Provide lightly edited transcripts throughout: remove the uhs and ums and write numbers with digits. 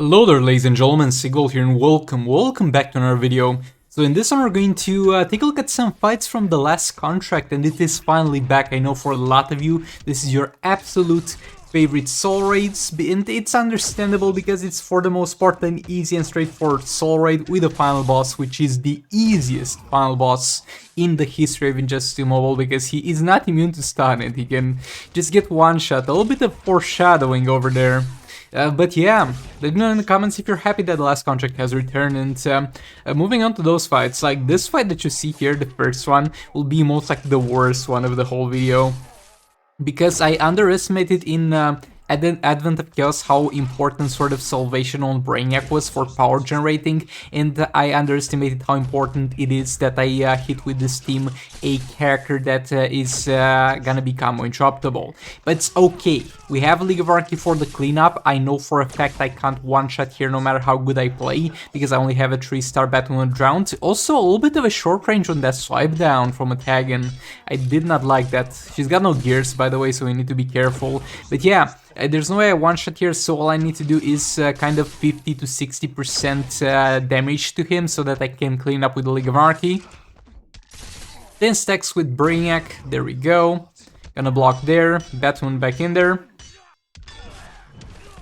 Hello there, ladies and gentlemen, Sigol here, and welcome back to another video. So in this one we're going to take a look at some fights from the last contract, and it is finally back. I know for a lot of you this is your absolute favorite soul raids, and it's understandable because it's for the most part an easy and straightforward soul raid with a final boss, which is the easiest final boss in the history of Injustice 2 Mobile, because he is not immune to stun and he can just get one shot. A little bit of foreshadowing over there. But yeah, let me know in the comments if you're happy that the last contract has returned. And moving on to those fights, like this fight that you see here, the first one, will be most likely the worst one of the whole video, because I underestimated in Advent of Chaos how important sort of salvation on Brainiac was for power generating, and I underestimated how important it is that I hit with this team a character that is gonna be combo interruptible. But it's okay, we have League of Anarchy for the cleanup. I know for a fact I can't one-shot here no matter how good I play, because I only have a 3-star Batman drowned. Also a little bit of a short range on that swipe down from a tag, and I did not like that. She's got no gears, by the way, so we need to be careful. But yeah, there's no way I one-shot here, so all I need to do is kind of 50 to 60% damage to him so that I can clean up with the League of Anarchy. 10 stacks with Brainiac, there we go. Gonna block there, Batman back in there.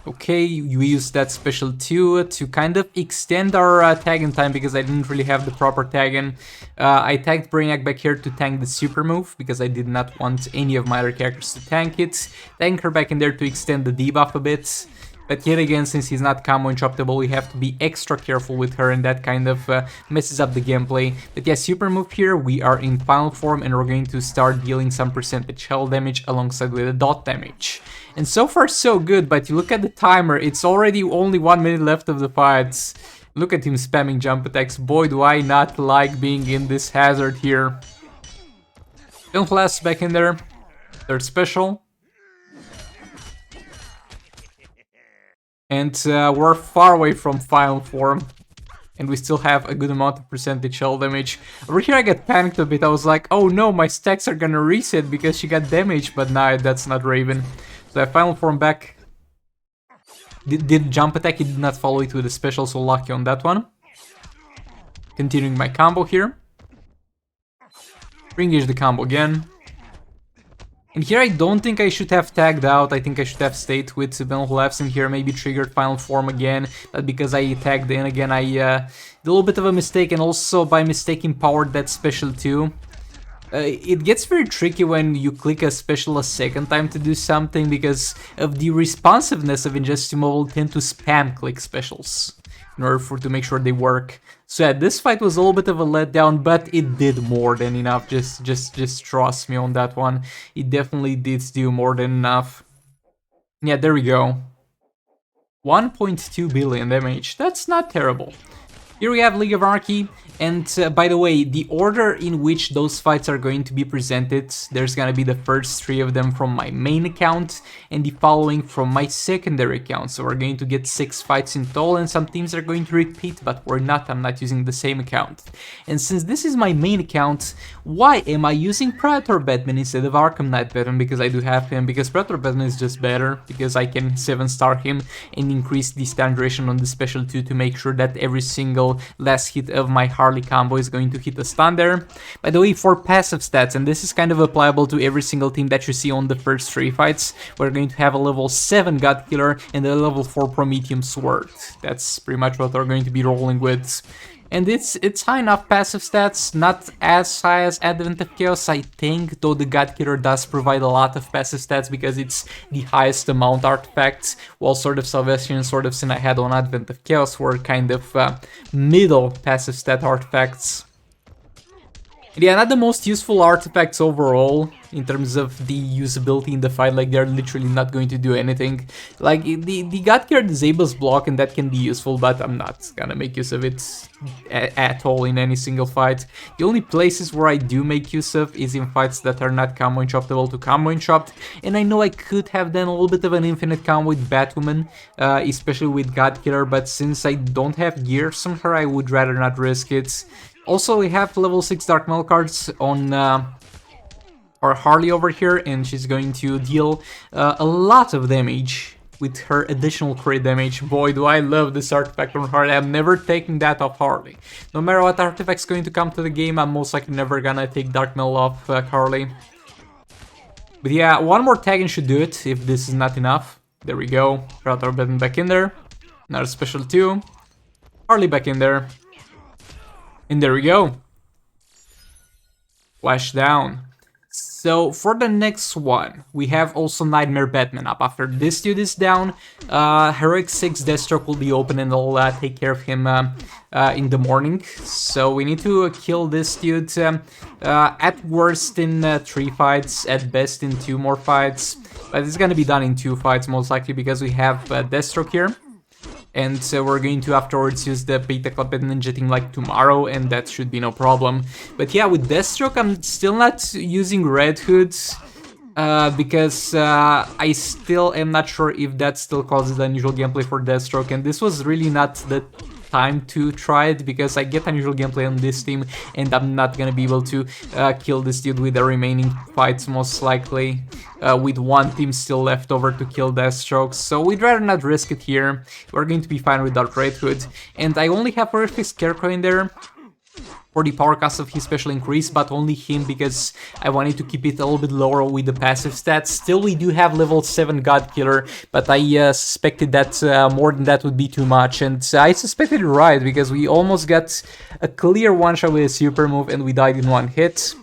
Okay, we use that special too to kind of extend our tagging time, because I didn't really have the proper tagging. I tagged Brainiac back here to tank the super move, because I did not want any of my other characters to tank it. Tank her back in there to extend the debuff a bit. But yet again, since he's not combo interruptible, we have to be extra careful with her, and that kind of messes up the gameplay. But yeah, super move here, we are in final form, and we're going to start dealing some percentage health damage alongside with the dot damage. And so far so good, but you look at the timer, it's already only 1 minute left of the fights. Look at him spamming jump attacks. Boy, do I not like being in this hazard here. Film Flash back in there, third special. And we're far away from final form, and we still have a good amount of percentage health damage. Over here I got panicked a bit. I was like, oh no, my stacks are gonna reset because she got damaged, but nah, that's not Raven. So I final form back. Did jump attack, he did not follow it with a special, so lucky on that one. Continuing my combo here. Re-engage the combo again. And here I don't think I should have tagged out. I think I should have stayed with Benel Labs in here, maybe triggered final form again. But because I tagged in again, I did a little bit of a mistake, and also by mistake powered that special too. It gets very tricky when you click a special a second time to do something, because of the responsiveness of Injustice 2 Mobile tend to spam click specials in order to make sure they work. So yeah, this fight was a little bit of a letdown, but it did more than enough. Just trust me on that one. It definitely did do more than enough. Yeah, there we go. 1.2 billion damage. That's not terrible. Here we have League of Anarchy, and by the way, the order in which those fights are going to be presented, there's gonna be the first 3 of them from my main account, and the following from my secondary account. So we're going to get 6 fights in total, and some teams are going to repeat, but we're not, I'm not using the same account. And since this is my main account, why am I using Predator Batman instead of Arkham Knight Batman? Because I do have him, because Predator Batman is just better, because I can 7-star him and increase the stun duration on the special 2 to make sure that every single last hit of my Harley combo is going to hit a stun there. By the way, for passive stats, and this is kind of applicable to every single team that you see on the first 3 fights, we're going to have a level 7 God Killer and a level 4 Prometheum Sword. That's pretty much what we're going to be rolling with. And it's high enough passive stats, not as high as Advent of Chaos, I think, though the God Killer does provide a lot of passive stats because it's the highest amount artifacts, while Sword of Salvation and Sword of Sin I had on Advent of Chaos were kind of middle passive stat artifacts. Yeah, not the most useful artifacts overall in terms of the usability in the fight. Like, they're literally not going to do anything. Like, the God Killer disables block, and that can be useful, but I'm not gonna make use of it at all in any single fight. The only places where I do make use of is in fights that are not combo interruptible to combo interrupt, and I know I could have done a little bit of an infinite combo with Batwoman, especially with God Killer, but since I don't have gears on her, I would rather not risk it. Also, we have level 6 Dark Metal cards on our Harley over here, and she's going to deal a lot of damage with her additional crit damage. Boy, do I love this artifact on Harley. I'm never taking that off Harley. No matter what artifact's going to come to the game, I'm most likely never gonna take Dark Mail off Harley. But yeah, one more tagging should do it, if this is not enough. There we go. Got our button back in there. Another special 2. Harley back in there. And there we go. Flash down. So for the next one, we have also Nightmare Batman up. After this dude is down, Heroic 6 Deathstroke will be open and I'll take care of him in the morning. So we need to kill this dude at worst in 3 fights, at best in 2 more fights. But it's gonna be done in 2 fights most likely because we have Deathstroke here. And we're going to afterwards use the Beta Club Ninja team like tomorrow, and that should be no problem. But yeah, with Deathstroke, I'm still not using Red Hood because I still am not sure if that still causes unusual gameplay for Deathstroke, and this was really not the time to try it because I get unusual gameplay on this team and I'm not gonna be able to kill this dude with the remaining fights most likely, with one team still left over to kill Deathstroke, so we'd rather not risk it here. We're going to be fine without Red Hood, and I only have Horrific Scarecrow in there for the power cost of his special increase, but only him because I wanted to keep it a little bit lower with the passive stats. Still, we do have level 7 God Killer, but I suspected that more than that would be too much, and I suspected it right because we almost got a clear one-shot with a super move and we died in 1 hit.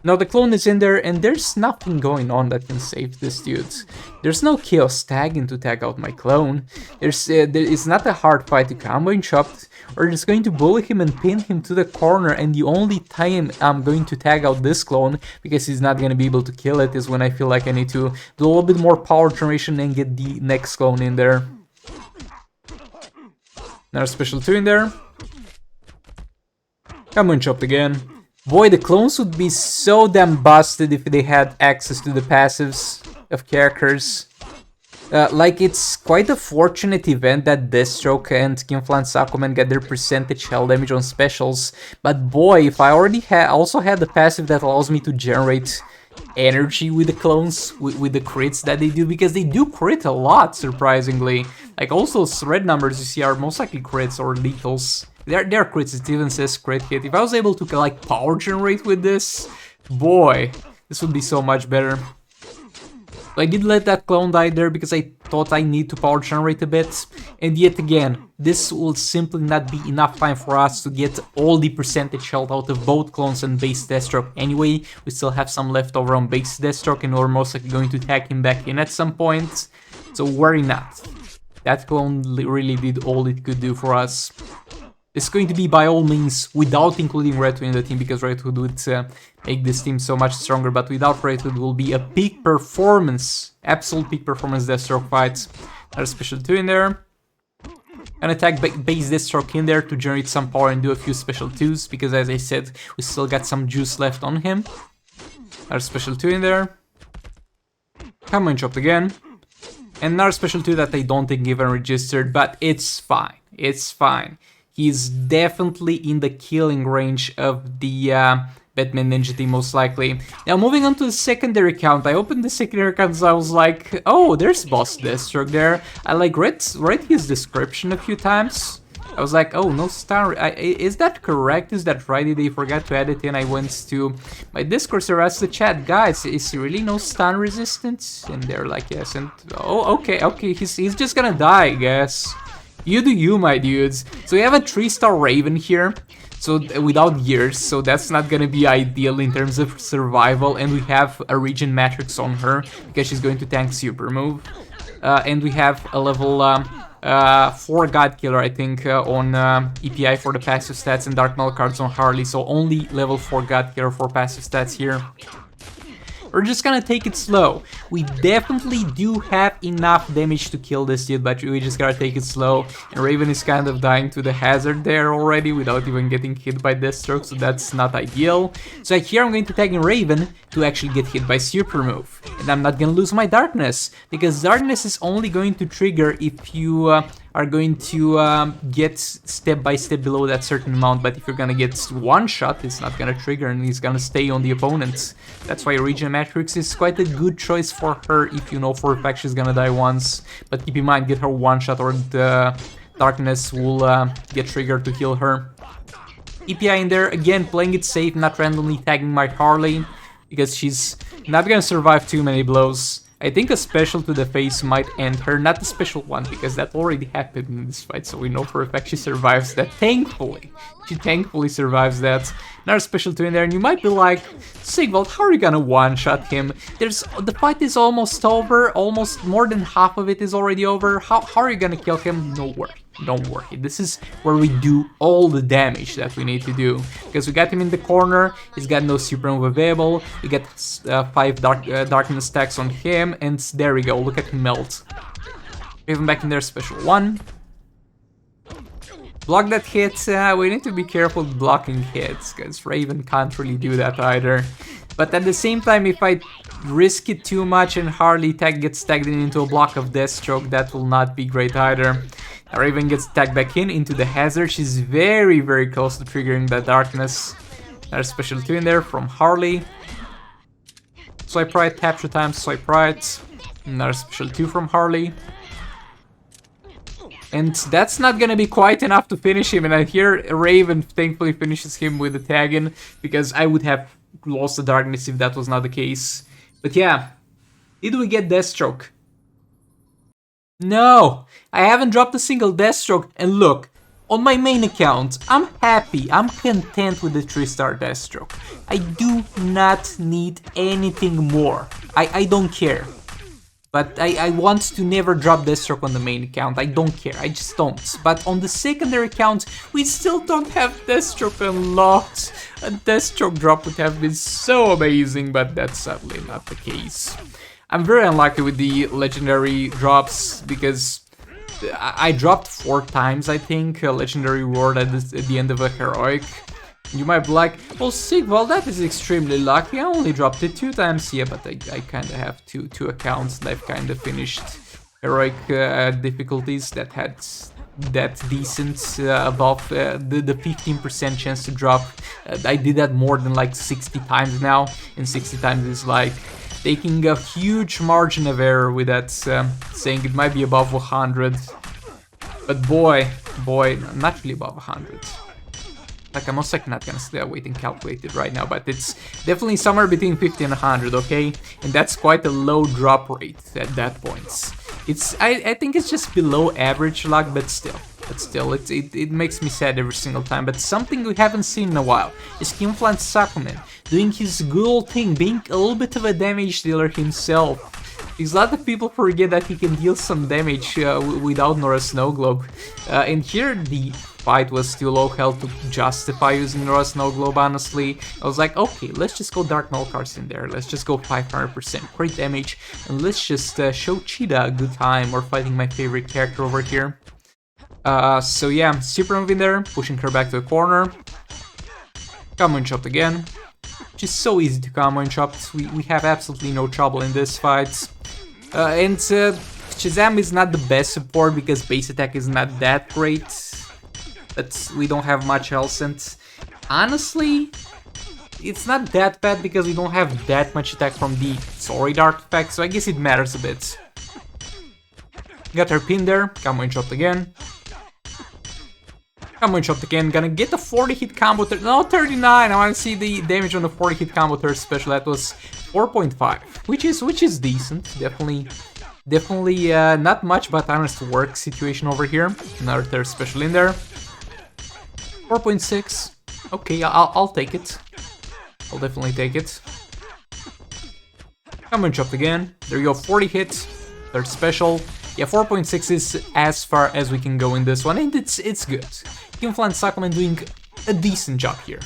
Now the clone is in there and there's nothing going on that can save this dude. There's no Chaos tagging to tag out my clone. It's not a hard fight to combo and chop. We're just going to bully him and pin him to the corner, and the only time I'm going to tag out this clone, because he's not going to be able to kill it, is when I feel like I need to do a little bit more power generation and get the next clone in there. Another special 2 in there. Come on, chopped again. Boy, the clones would be so damn busted if they had access to the passives of characters. Like, it's quite a fortunate event that Deathstroke and Skinflance Aquaman get their percentage hell damage on specials, but boy, if I already also had the passive that allows me to generate energy with the clones, with the crits that they do, because they do crit a lot, surprisingly. Like, also red numbers you see are most likely crits or lethals. They're crits, it even says crit hit. If I was able to, like, power generate with this, boy, this would be so much better. I did let that clone die there because I thought I need to power generate a bit, and yet again, this will simply not be enough time for us to get all the percentage health out of both clones and base Deathstroke anyway. We still have some left over on base Deathstroke and we're most likely going to tag him back in at some point, so worry not. That clone really did all it could do for us. It's going to be by all means without including Red Hood in the team, because Red Hood would make this team so much stronger, but without Red Hood will be a peak performance, absolute peak performance Deathstroke fights. Another special 2 in there. Gonna tag base Deathstroke in there to generate some power and do a few special 2s, because as I said, we still got some juice left on him. Another special 2 in there. Come on, chopped again. And another special 2 that I don't think even registered, but it's fine. It's fine. He's definitely in the killing range of the Batman Ninja team, most likely. Now, moving on to the secondary account. I opened the secondary account and I was like, oh, there's Boss Deathstroke there. I like read his description a few times. I was like, oh, no stun. Is that correct? Is that right? Did they forget to add it in? I went to my Discord server, asked the chat, guys, is he really no stun resistance? And they're like, yes. And oh, okay, he's just gonna die, I guess. You do you, my dudes. So we have a 3-star Raven here, so without gears, so that's not gonna be ideal in terms of survival, and we have a regen matrix on her, because she's going to tank super move. And we have a level 4 God Killer, I think, on EPI for the passive stats, and Dark Mail cards on Harley, so only level 4 God Killer for passive stats here. We're just gonna take it slow. We definitely do have enough damage to kill this dude, but we just gotta take it slow. And Raven is kind of dying to the hazard there already without even getting hit by Deathstroke, so that's not ideal. So here I'm going to tag in Raven to actually get hit by super move. And I'm not gonna lose my darkness, because darkness is only going to trigger if you are going to get step by step below that certain amount, but if you're gonna get one shot, it's not gonna trigger and it's gonna stay on the opponent. That's why Regen Matrix is quite a good choice for her if you know for a fact she's gonna die once, but keep in mind, get her one shot or the darkness will get triggered to heal her. EPI in there, again, playing it safe, not randomly tagging my Harley, because she's not gonna survive too many blows. I think a special to the face might end her, not the special one, because that already happened in this fight, so we know for a fact she survives that, thankfully. She thankfully survives that. Another special 2 in there, and you might be like, Sigvald, how are you gonna one-shot him? The fight is almost over, almost more than half of it is already over. How are you gonna kill him? No worry. Don't worry, this is where we do all the damage that we need to do. Because we got him in the corner, he's got no super move available, we get 5 darkness stacks on him, and there we go, look at him melt. We have him back in there, special 1. Block that hit, we need to be careful blocking hits, because Raven can't really do that either. But at the same time, if I risk it too much and Harley gets tagged into a block of Deathstroke, that will not be great either. Raven gets tagged back into the hazard. She's very, very close to triggering that darkness. There's special 2 in there from Harley. Swipe right, tap 2 times, swipe right. Another special 2 from Harley. And that's not gonna be quite enough to finish him. And I hear Raven thankfully finishes him with the tag in, because I would have lost the darkness if that was not the case. But yeah, did we get Deathstroke? No, I haven't dropped a single Deathstroke, and look, on my main account, I'm happy, I'm content with the 3-star Deathstroke. I do not need anything more, I don't care. But I want to never drop Deathstroke on the main account, I don't care, I just don't. But on the secondary account, we still don't have Deathstroke unlocked. A Deathstroke drop would have been so amazing, but that's sadly not the case. I'm very unlucky with the legendary drops, because I dropped 4 times, I think, a legendary reward at the end of a heroic. You might be like, well, Sigvald, that is extremely lucky, I only dropped it 2 times. Yeah, but I kind of have two accounts that I've kind of finished heroic difficulties that had that decent above the 15% chance to drop. I did that more than like 60 times now, and 60 times is like taking a huge margin of error with that, saying it might be above 100. But boy, not really above 100. Like, I'm also not gonna stay wait and calculate it right now, but it's definitely somewhere between 50 and 100, okay? And that's quite a low drop rate at that point. I think it's just below average luck, but still, it makes me sad every single time. But something we haven't seen in a while is Skinflint Sakumen doing his good old thing, being a little bit of a damage dealer himself. Because a lot of people forget that he can deal some damage without Nora Snow Globe. And here the fight was too low health to justify using Nora Snow Globe, honestly. I was like, okay, let's just go Dark Null cards in there. Let's just go 500% crit damage. And let's just show Cheetah a good time. We're fighting my favorite character over here. So yeah, super move in there, pushing her back to the corner. Combo and chopped again. Just so easy to combo and chop. We have absolutely no trouble in this fight. And Shazam is not the best support because base attack is not that great. But we don't have much else, and honestly, it's not that bad because we don't have that much attack from the Sorry artifact, so I guess it matters a bit. Got her pin there, combo and chopped again. Combo and chopped again, gonna get a 40 hit combo, no 39, I wanna see the damage on the 40 hit combo third special, that was 4.5, which is decent, definitely not much, but honest work situation over here. Another third special in there. 4.6, okay, I'll take it. I'll definitely take it. Combo and chopped again, there you go, 40 hit, third special. Yeah, 4.6 is as far as we can go in this one, and it's good. Skinflint Sakumen doing a decent job here.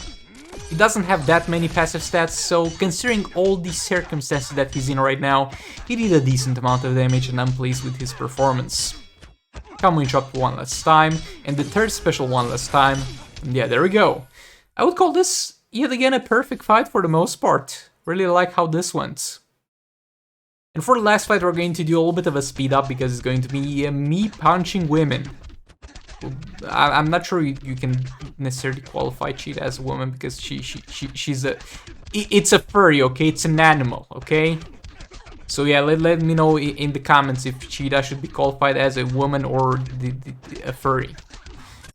He doesn't have that many passive stats, so considering all the circumstances that he's in right now, he did a decent amount of damage, and I'm pleased with his performance. Combo and chopped one last time, and the third special one last time. And yeah, there we go. I would call this, yet again, a perfect fight for the most part. Really like how this went. And for the last fight, we're going to do a little bit of a speed up because it's going to be me punching women. I'm not sure you can necessarily qualify Cheetah as a woman because she's a... It's a furry, okay? It's an animal, okay? So yeah, let me know in the comments if Cheetah should be qualified as a woman or a furry.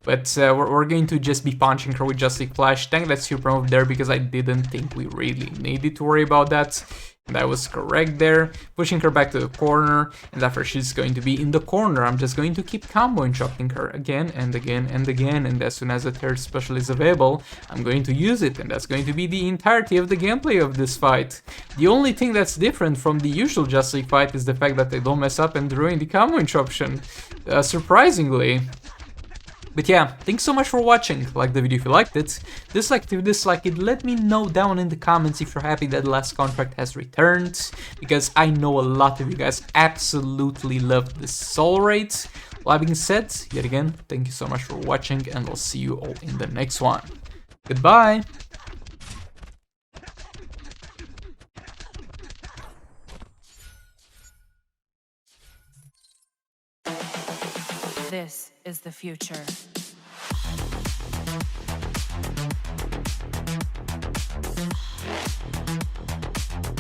But we're going to just be punching her with Justice Flash. Thank that super move there because I didn't think we really needed to worry about that. And I was correct there. Pushing her back to the corner. And after she's going to be in the corner, I'm just going to keep comboing shocking her again and again and again. And as soon as the third special is available, I'm going to use it. And that's going to be the entirety of the gameplay of this fight. The only thing that's different from the usual Justice League fight is the fact that they don't mess up and ruin the combo interruption. Surprisingly. But yeah, thanks so much for watching. Like the video if you liked it. Dislike if you dislike it. Let me know down in the comments if you're happy that the last contract has returned. Because I know a lot of you guys absolutely love this soul rate. Well, that being said, yet again, thank you so much for watching and I'll see you all in the next one. Goodbye! This is the future.